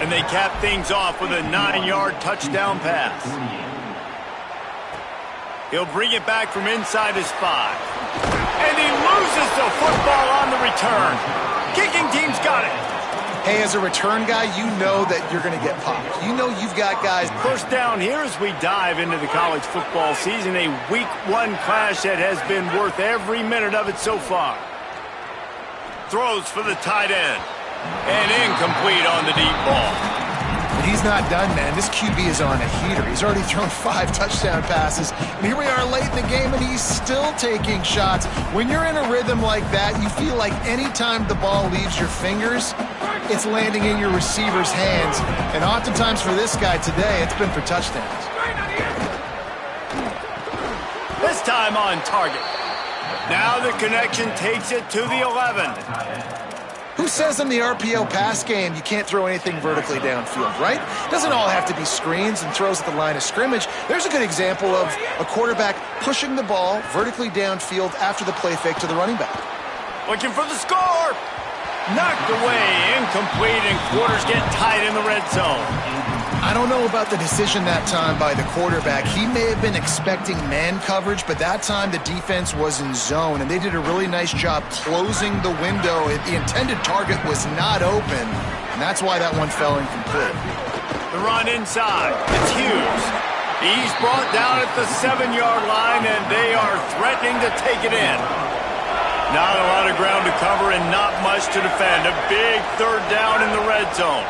And they cap things off with a 9-yard touchdown pass. He'll bring it back from inside his 5. And he loses the football on the return. Kicking team's got it. Hey, as a return guy, you know that you're going to get popped. You know you've got guys. First down here as we dive into the college football season. A week 1 clash that has been worth every minute of it so far. Throws for the tight end. And incomplete on the deep ball. But he's not done, man. This QB is on a heater. He's already thrown 5 touchdown passes. And here we are late in the game, and he's still taking shots. When you're in a rhythm like that, you feel like anytime the ball leaves your fingers, it's landing in your receiver's hands. And oftentimes for this guy today, it's been for touchdowns. This time on target. Now the connection takes it to the 11. Who says in the RPO pass game you can't throw anything vertically downfield, right? Doesn't all have to be screens and throws at the line of scrimmage. There's a good example of a quarterback pushing the ball vertically downfield after the play fake to the running back. Looking for the score. Knocked away, incomplete, and quarters get tight in the red zone. I don't know about the decision that time by the quarterback. He may have been expecting man coverage, but that time the defense was in zone, and they did a really nice job closing the window. The intended target was not open, and that's why that one fell incomplete. The run inside. It's Hughes. He's brought down at the 7-yard line, and they are threatening to take it in. Not a lot of ground to cover and not much to defend. A big third down in the red zone.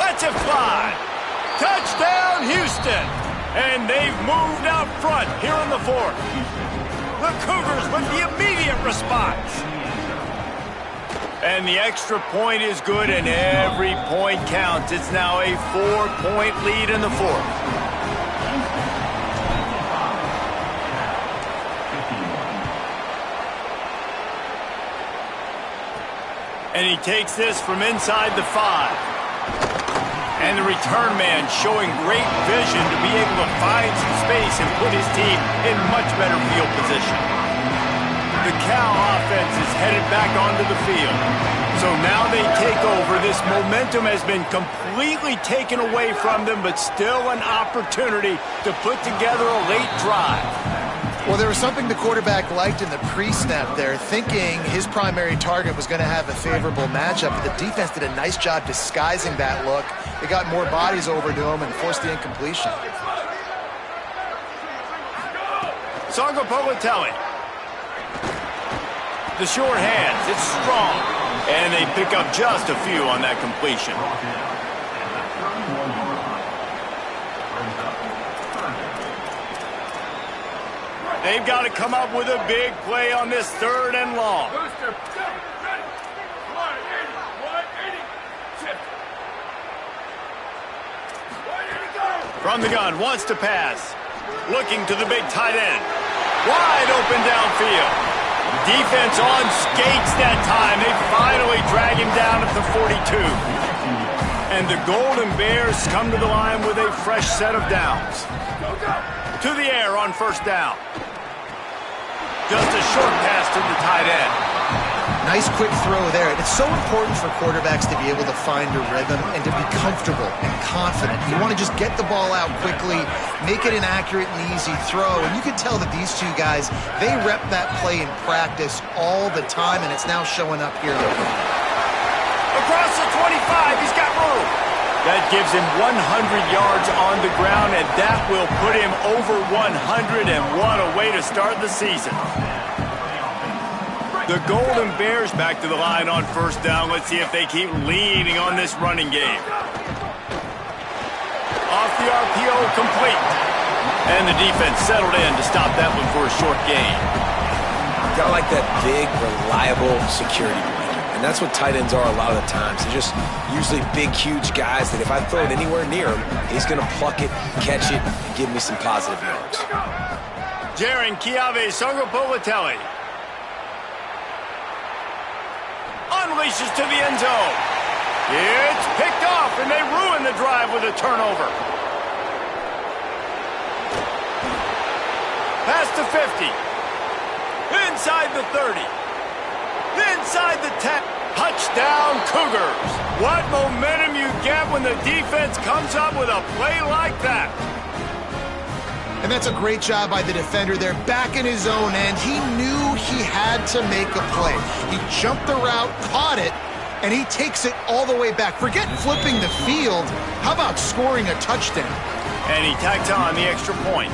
Let's it fly. Touchdown, Houston. And they've moved out front here in the fourth. The Cougars with the immediate response. And the extra point is good, and every point counts. It's now a 4-point lead in the fourth. And he takes this from inside the 5. And the return man showing great vision to be able to find some space and put his team in much better field position. The Cal offense is headed back onto the field. So now they take over. This momentum has been completely taken away from them, but still an opportunity to put together a late drive. Well, there was something the quarterback liked in the pre-snap there, thinking his primary target was going to have a favorable matchup. But the defense did a nice job disguising that look. They got more bodies over to him and forced the incompletion. Songo Povatelli. The short hands, it's strong. And they pick up just a few on that completion. They've got to come up with a big play on this 3rd and long. From the gun, wants to pass. Looking to the big tight end. Wide open downfield. Defense on skates that time. They finally drag him down at the 42. And the Golden Bears come to the line with a fresh set of downs. To the air on 1st down. Just a short pass to the tight end. Nice quick throw there. It's so important for quarterbacks to be able to find a rhythm and to be comfortable and confident. You want to just get the ball out quickly, make it an accurate and easy throw. And you can tell that these two guys, they rep that play in practice all the time, and it's now showing up here. Across the 25, he's got room. That gives him 100 yards on the ground, and that will put him over 100, and what a way to start the season. The Golden Bears back to the line on 1st down. Let's see if they keep leaning on this running game. Off the RPO, complete. And the defense settled in to stop that one for a short gain. Got like that big, reliable security blanket. And that's what tight ends are a lot of the times. They're just usually big, huge guys that if I throw it anywhere near him, he's going to pluck it, catch it, and give me some positive yards. Jaron Kiave Songo Povatelli. Unleashes to the end zone. It's picked off, and they ruin the drive with a turnover. Past the 50. Inside the 30. Inside the 10. Touchdown, Cougars. What momentum you get when the defense comes up with a play like that. And that's a great job by the defender there, back in his own end. He knew he had to make a play. He jumped the route, caught it, and he takes it all the way back. Forget flipping the field. How about scoring a touchdown? And he tacks on the extra point.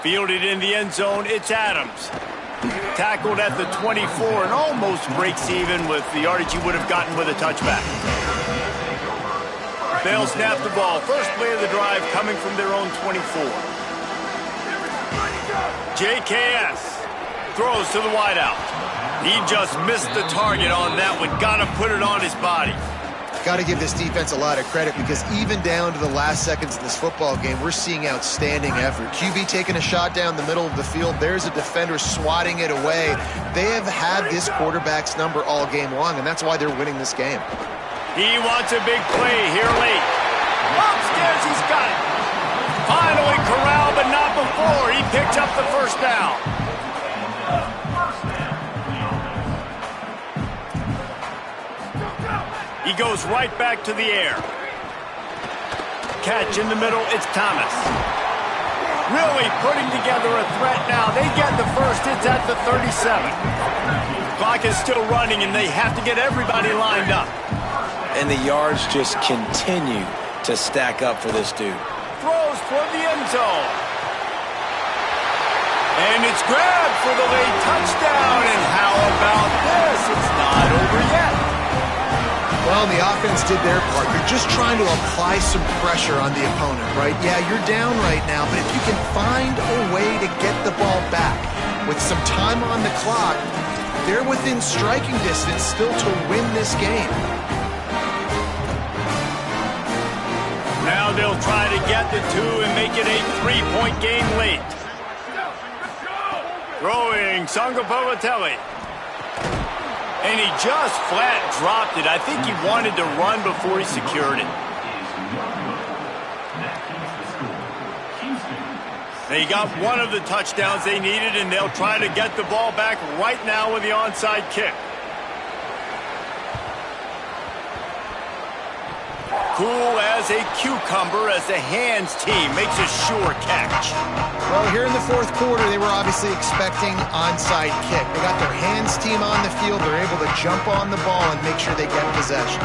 Fielded in the end zone, it's Adams. Tackled at the 24 and almost breaks even with the yardage he would have gotten with a touchback. They'll snap the ball. First play of the drive coming from their own 24. JKS throws to the wideout. He just missed the target on that one. Got to put it on his body. Got to give this defense a lot of credit because even down to the last seconds of this football game, we're seeing outstanding effort. QB taking a shot down the middle of the field. There's a defender swatting it away. They have had this quarterback's number all game long, and that's why they're winning this game. He wants a big play here late. Upstairs, he's got it. Finally corralled, but not before. He picks up the first down. He goes right back to the air. Catch in the middle, it's Thomas. Really putting together a threat now. They get the first, it's at the 37. Clock is still running, and they have to get everybody lined up. And the yards just continue to stack up for this dude. Throws for the end zone. And it's grabbed for the late touchdown. And how about this? It's not over yet. Well, the offense did their part. They're just trying to apply some pressure on the opponent, right? Yeah, you're down right now, but if you can find a way to get the ball back with some time on the clock, they're within striking distance still to win this game. Now they'll try to get the two and make it a 3-point game late. Throwing Sangapolatelli. And he just flat dropped it. I think he wanted to run before he secured it. They got one of the touchdowns they needed, and they'll try to get the ball back right now with the onside kick. Cool as a cucumber as the hands team makes a sure catch. Well, here in the fourth quarter, they were obviously expecting onside kick. They got their hands team on the field. They're able to jump on the ball and make sure they get possession.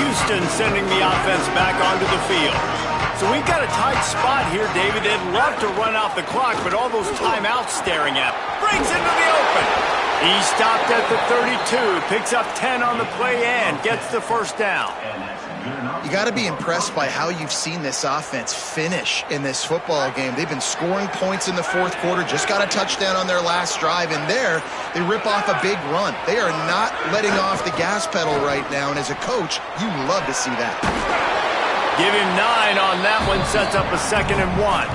Houston sending the offense back onto the field. So we've got a tight spot here, David. They'd love to run out the clock, but all those timeouts staring at him. Brings into the open. He stopped at the 32, picks up 10 on the play and gets the first down. You got to be impressed by how you've seen this offense finish in this football game. They've been scoring points in the fourth quarter, just got a touchdown on their last drive, and there they rip off a big run. They are not letting off the gas pedal right now, and as a coach, you love to see that. Give him 9 on that one, sets up a 2nd and 1.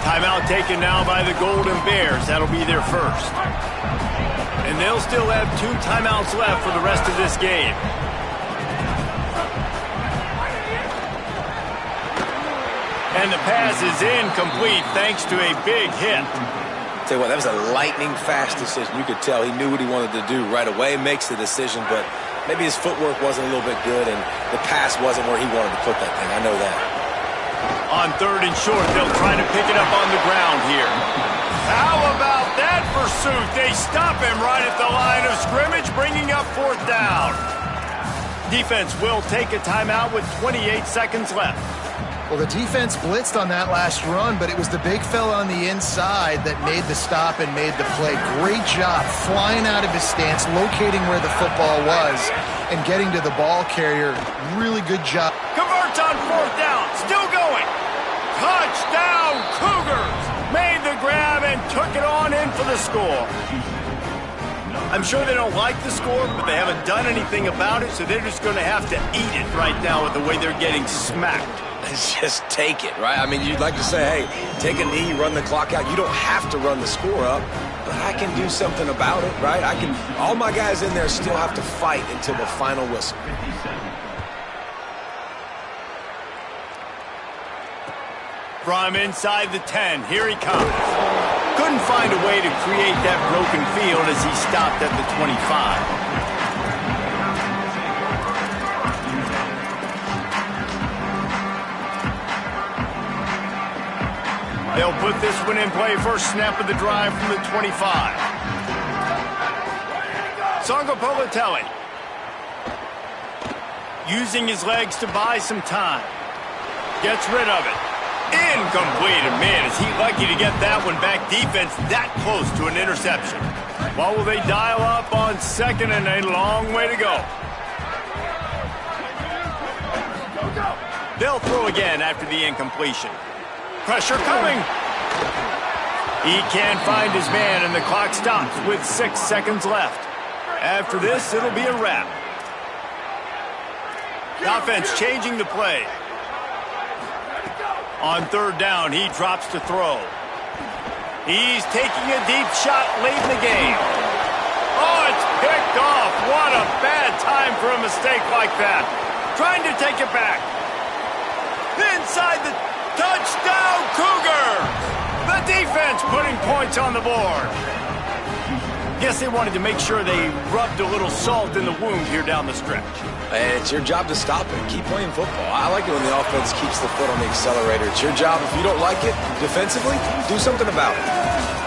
Timeout taken now by the Golden Bears. That'll be their first. And they'll still have 2 timeouts left for the rest of this game. And the pass is incomplete thanks to a big hit. Tell you what, that was a lightning-fast decision. You could tell he knew what he wanted to do right away, makes the decision, but maybe his footwork wasn't a little bit good, and the pass wasn't where he wanted to put that thing. I know that. On 3rd and short, they'll try to pick it up on the ground here. How about that pursuit? They stop him right at the line of scrimmage, bringing up 4th down. Defense will take a timeout with 28 seconds left. Well, the defense blitzed on that last run, but it was the big fella on the inside that made the stop and made the play. Great job flying out of his stance, locating where the football was, and getting to the ball carrier. Really good job. Converts on 4th down. Still going. Touchdown, Cougars! Made the grab and took it on in for the score. I'm sure they don't like the score, but they haven't done anything about it, so they're just going to have to eat it right now with the way they're getting smacked. Just take it, right? I mean, you'd like to say, hey, take a knee, run the clock out. You don't have to run the score up, but I can do something about it, right? All my guys in there still have to fight until the final whistle. From inside the 10, here he comes. Couldn't find a way to create that broken field as he stopped at the 25. They'll put this one in play. First snap of the drive from the 25. Sangapolatelli using his legs to buy some time. Gets rid of it. Incomplete. And man, is he lucky to get that one back. Defense that close to an interception. What will they dial up on 2nd and a long way to go? They'll throw again after the incompletion. Pressure coming. He can't find his man, and the clock stops with 6 seconds left. After this, it'll be a wrap. The offense changing the play. On 3rd down, he drops to throw. He's taking a deep shot late in the game. Oh, it's picked off. What a bad time for a mistake like that. Trying to take it back. Inside the touchdown, Cougars. The defense putting points on the board. Guess they wanted to make sure they rubbed a little salt in the wound here down the stretch. And it's your job to stop it. Keep playing football. I like it when the offense keeps the foot on the accelerator. It's your job. If you don't like it defensively, do something about it.